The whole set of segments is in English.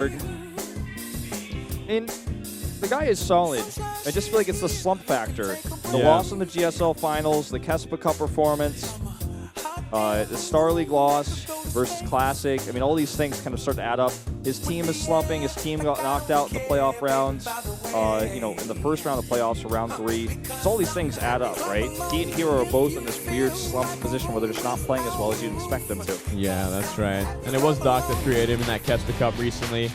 And the guy is solid. I just feel like it's the slump factor. The loss in the GSL finals, the Kespa Cup performance, the Star League loss versus Classic. I mean, all these things kind of start to add up. His team is slumping. His team got knocked out in the playoff rounds, you know, in the first round of playoffs, or round 3. So all these things add up, right? He and Hero are both in this weird slump position where they're just not playing as well as you'd expect them to. Yeah, that's right. And it was Doc that created him in that Kespa Cup recently.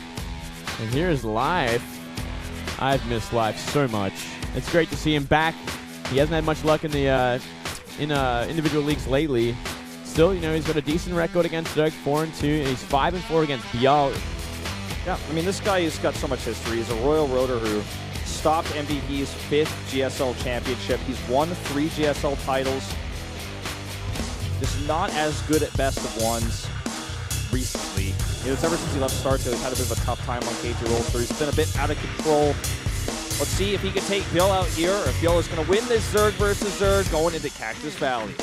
And here's Life. I've missed Life so much. It's great to see him back. He hasn't had much luck in the individual leagues lately. Still, you know, he's got a decent record against Zerg, 4-2, and he's 5-4 against ByuL. Yeah, I mean, this guy has got so much history. He's a Royal Rotor who stopped MVP's 5th GSL championship. He's won 3 GSL titles. Just not as good at best of ones recently. You know, it's ever since he left Starcraft, he's had a bit of a tough time on KT Rollster. He's been a bit out of control. Let's see if he can take ByuL out here, or if ByuL is going to win this Zerg versus Zerg going into Cactus Valley.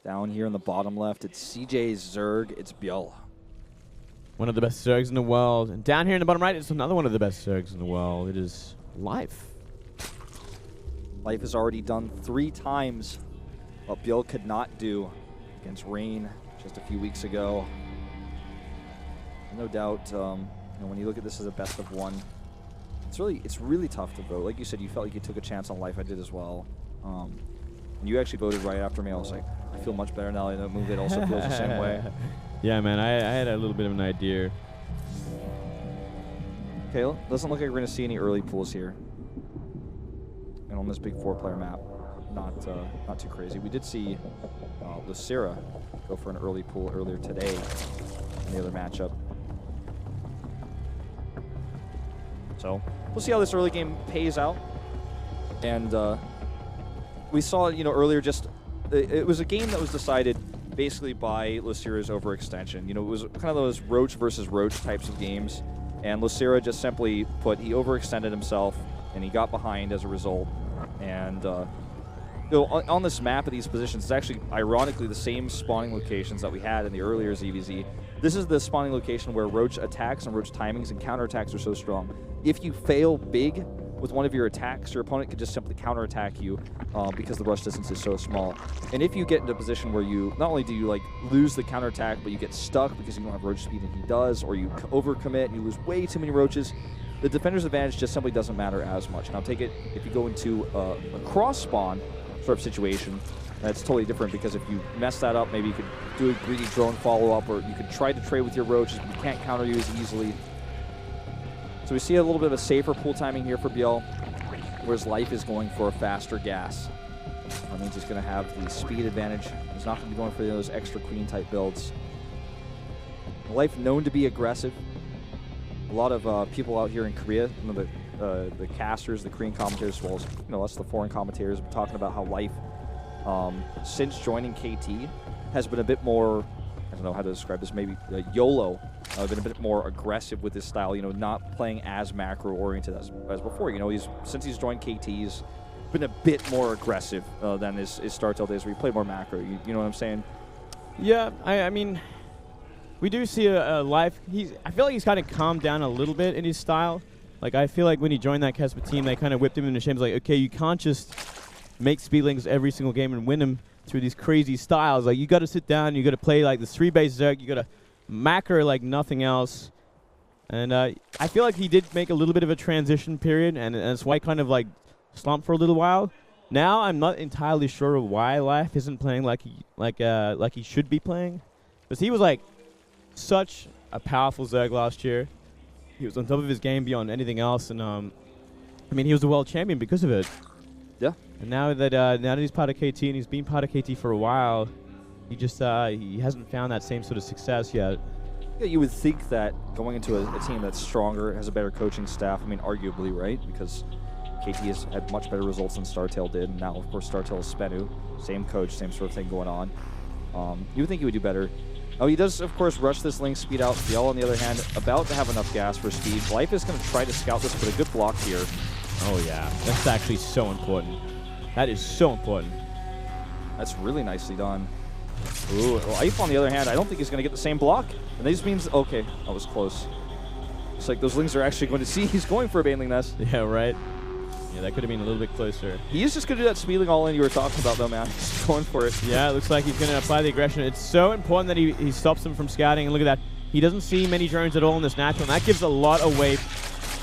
Down here in the bottom left, it's CJ's Zerg, it's ByuL. One of the best Zergs in the world. And down here in the bottom right, it's another one of the best Zergs in the world. It is Life. Life has already done 3 times what ByuL could not do against Rain just a few weeks ago. No doubt, you know, when you look at this as a best of 1, it's really tough to vote. Like you said, you felt like you took a chance on Life. I did as well. And you actually voted right after me. I was like, I feel much better now. The move it also feels the same way. Yeah, man, I had a little bit of an idea. Okay, doesn't look like we're going to see any early pools here. And on this big 4-player map, not too crazy. We did see Lucira go for an early pool earlier today in the other matchup. So we'll see how this early game pays out. And we saw, you know, earlier just it was a game that was decided basically by Lucira's overextension. You know, it was kind of those Roach versus Roach types of games, and Lucira just simply he overextended himself, and he got behind as a result. And you know, on this map of these positions, it's actually ironically the same spawning locations that we had in the earlier ZVZ. This is the spawning location where Roach attacks and Roach timings and counterattacks are so strong. If you fail big with one of your attacks, your opponent could just simply counterattack you because the rush distance is so small. And if you get into a position where you, not only do you like lose the counterattack, but you get stuck because you don't have roach speed and he does, or you overcommit and you lose way too many roaches, the defender's advantage just simply doesn't matter as much. Now take it, if you go into a cross spawn sort of situation, that's totally different, because if you mess that up, maybe you could do a greedy drone follow-up, or you could try to trade with your roaches, but you can't counter you as easily. So we see a little bit of a safer pool timing here for ByuL, whereas Life is going for a faster gas. That means he's going to have the speed advantage. He's not going to be going for those extra queen type builds. Life known to be aggressive. A lot of people out here in Korea, you know, the casters, the Korean commentators, as well as, you know, us, the foreign commentators, have been talking about how Life, since joining KT, has been a bit more, I don't know how to describe this, maybe YOLO. Been a bit more aggressive with his style, you know, not playing as macro-oriented as before. You know, since he's joined KT, he's been a bit more aggressive than his StarTale days, where he played more macro. You know what I'm saying? Yeah, I mean, we do see a Life. I feel like he's kind of calmed down a little bit in his style. Like, I feel like when he joined that Kespa team, they kind of whipped him into shame. It's like, okay, you can't just make speedlings every single game and win them through these crazy styles. Like, you got to sit down, you got to play like the 3-base Zerg, you got to macro like nothing else. And I feel like he did make a little bit of a transition period, and that's why he kind of like slumped for a little while. Now I'm not entirely sure why Life isn't playing like he should be playing, because he was like such a powerful Zerg last year. He was on top of his game beyond anything else, and I mean, he was a world champion because of it. Yeah. And now that he's part of KT, and he's been part of KT for a while, he just he hasn't found that same sort of success yet. Yeah, you would think that going into a team that's stronger, has a better coaching staff, I mean, arguably, right? Because KT has had much better results than StarTale did. And now, of course, StarTale is Spenu. Same coach, same sort of thing going on. You would think he would do better. Oh, he does, of course, rush this Link speed out. ByuL, on the other hand, about to have enough gas for speed. Life is going to try to scout this, but a good block here. Oh, yeah. That's actually so important. That is so important. That's really nicely done. Ooh, Life, on the other hand, I don't think he's going to get the same block. And this means, okay, that was close. It's like those Lings are actually going to see he's going for a Baneling Nest. Yeah, right. Yeah, that could have been a little bit closer. He is just going to do that speeding all in you were talking about, though, man. He's going for it. Yeah, it looks like he's going to apply the aggression. It's so important that he stops him from scouting. And look at that. He doesn't see many drones at all in this natural, and that gives a lot away.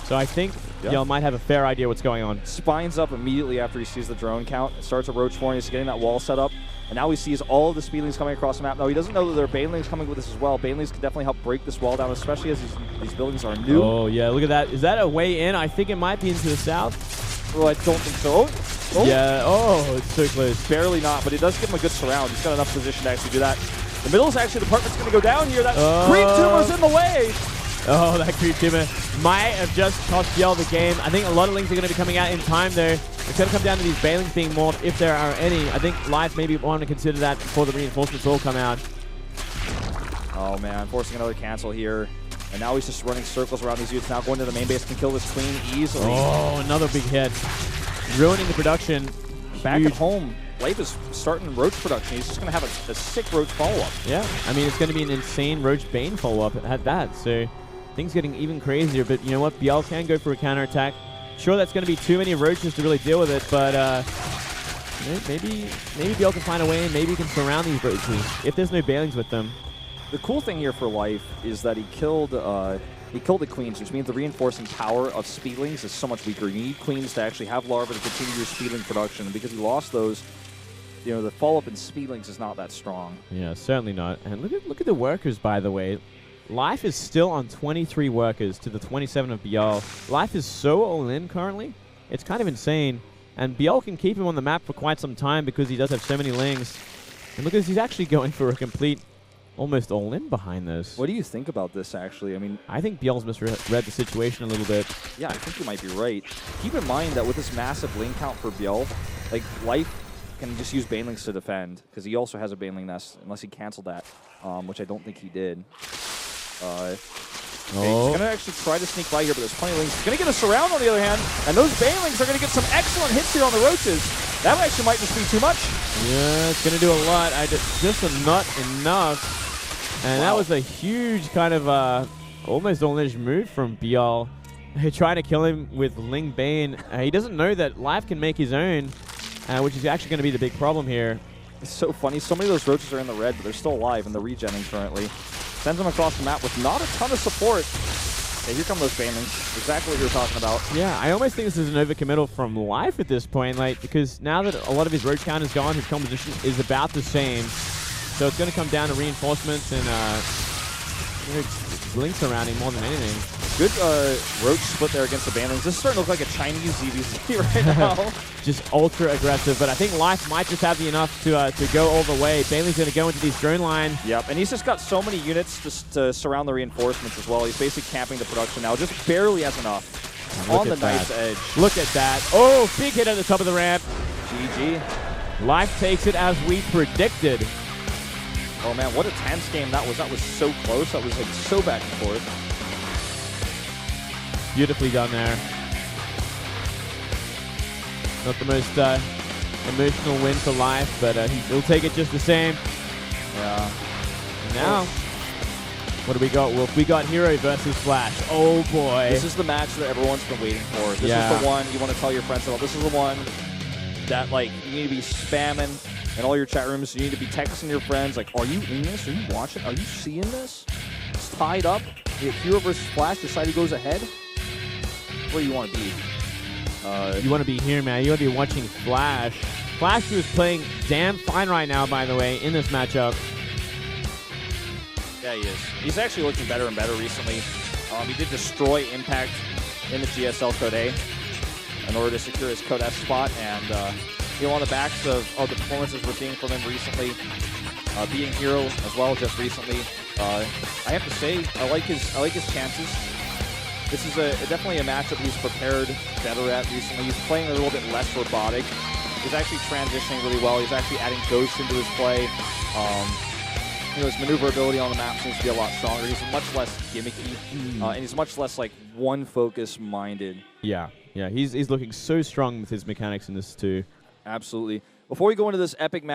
So I think ByuL might have a fair idea what's going on. Spines up immediately after he sees the drone count. Starts a roach for him. He's getting that wall set up. And now he sees all of the speedlings coming across the map. Now, he doesn't know that there are Banelings coming with this as well. Banelings can definitely help break this wall down, especially as these buildings are new. Oh, yeah, look at that. Is that a way in? I think it might be into the south. Oh, I don't think so. Oh. Yeah, oh, it's so close. Barely not, but it does give him a good surround. He's got enough position to actually do that. The middle is actually the part that's going to go down here. That creep tumor's in the way. Oh, that creep tumor might have just cost ByuL the game. I think a lot of Lings are going to be coming out in time, though. It's going to come down to these Banelings being morphed, if there are any. I think Life maybe want to consider that before the reinforcements all come out. Oh, man, forcing another cancel here. And now he's just running circles around these youths. Now going to the main base, can kill this Queen easily. Oh, another big hit. Ruining the production. Back at home, Life is starting Roach production. He's just going to have a sick Roach follow-up. Yeah, I mean, it's going to be an insane Roach Bane follow-up at that. So things getting even crazier. But you know what? ByuL can go for a counterattack. Sure, that's going to be too many Roaches to really deal with it, but maybe ByuL can find a way, and maybe he can surround these Roaches if there's no Banelings with them. The cool thing here for Life is that he killed the Queens, which means the reinforcing power of Speedlings is so much weaker. You need Queens to actually have larvae to continue your Speedling production, and because he lost those, you know, the follow-up in Speedlings is not that strong. Yeah, certainly not. And look at the workers, by the way. Life is still on 23 workers to the 27 of ByuL. Life is so all-in currently. It's kind of insane. And ByuL can keep him on the map for quite some time because he does have so many Lings. And look at this, he's actually going for a complete, almost all-in behind this. What do you think about this, actually? I mean, I think ByuL's misread the situation a little bit. Yeah, I think you might be right. Keep in mind that with this massive lane count for ByuL, like, Life can just use Banelings to defend because he also has a Baneling Nest, unless he canceled that, which I don't think he did. He's going to actually try to sneak by here, but there's plenty of Lings. He's going to get a surround on the other hand, and those Banelings are going to get some excellent hits here on the Roaches. That actually might just be too much. Yeah, it's going to do a lot. Just not enough. And that was a huge kind of almost all-in move from ByuL. Trying to kill him with Ling Bane. He doesn't know that Life can make his own, which is actually going to be the big problem here. It's so funny. So many of those Roaches are in the red, but they're still alive and they're regenning currently. Sends them across the map with not a ton of support. Okay, here come those Banelings. Exactly what you were talking about. Yeah, I almost think this is an overcommittal from Life at this point, like, because now that a lot of his road count is gone, his composition is about the same. So it's going to come down to reinforcements and Link surrounding more than anything. Good Roach split there against the Banelings. This is starting to look like a Chinese ZVZ right now. Just ultra aggressive, but I think Life might just have the enough to go all the way. Baneling's going to go into these drone line. Yep, and he's just got so many units just to surround the reinforcements as well. He's basically camping the production now, just barely has enough. On the knife's edge. Look at that. Oh, big hit at the top of the ramp. GG. Life takes it as we predicted. Oh man, what a tense game that was. That was so close. That was like so back and forth. Beautifully done there. Not the most emotional win for Life, but he'll take it just the same. Yeah. And now, what do we got, Wolf? We got Hero versus Flash. Oh boy. This is the match that everyone's been waiting for. This is the one you want to tell your friends about. This is the one that, like, you need to be spamming in all your chat rooms. You need to be texting your friends, like, are you in this? Are you watching? Are you seeing this? It's tied up. Hero versus Flash. Decide who goes ahead. Where you want to be. You want to be here, man. You want to be watching Flash. Flash, who is playing damn fine right now, by the way, in this matchup. Yeah, he is. He's actually looking better and better recently. He did destroy Impact in the GSL Code A in order to secure his Code S spot, and you know, on the backs of the performances we're seeing from him recently, being Hero as well just recently, I have to say I like his chances. This is definitely a matchup he's prepared better at recently. He's playing a little bit less robotic. He's actually transitioning really well. He's actually adding ghosts into his play. His maneuverability on the map seems to be a lot stronger. He's much less gimmicky, and he's much less like one focus minded. Yeah, he's looking so strong with his mechanics in this too. Absolutely. Before we go into this epic match.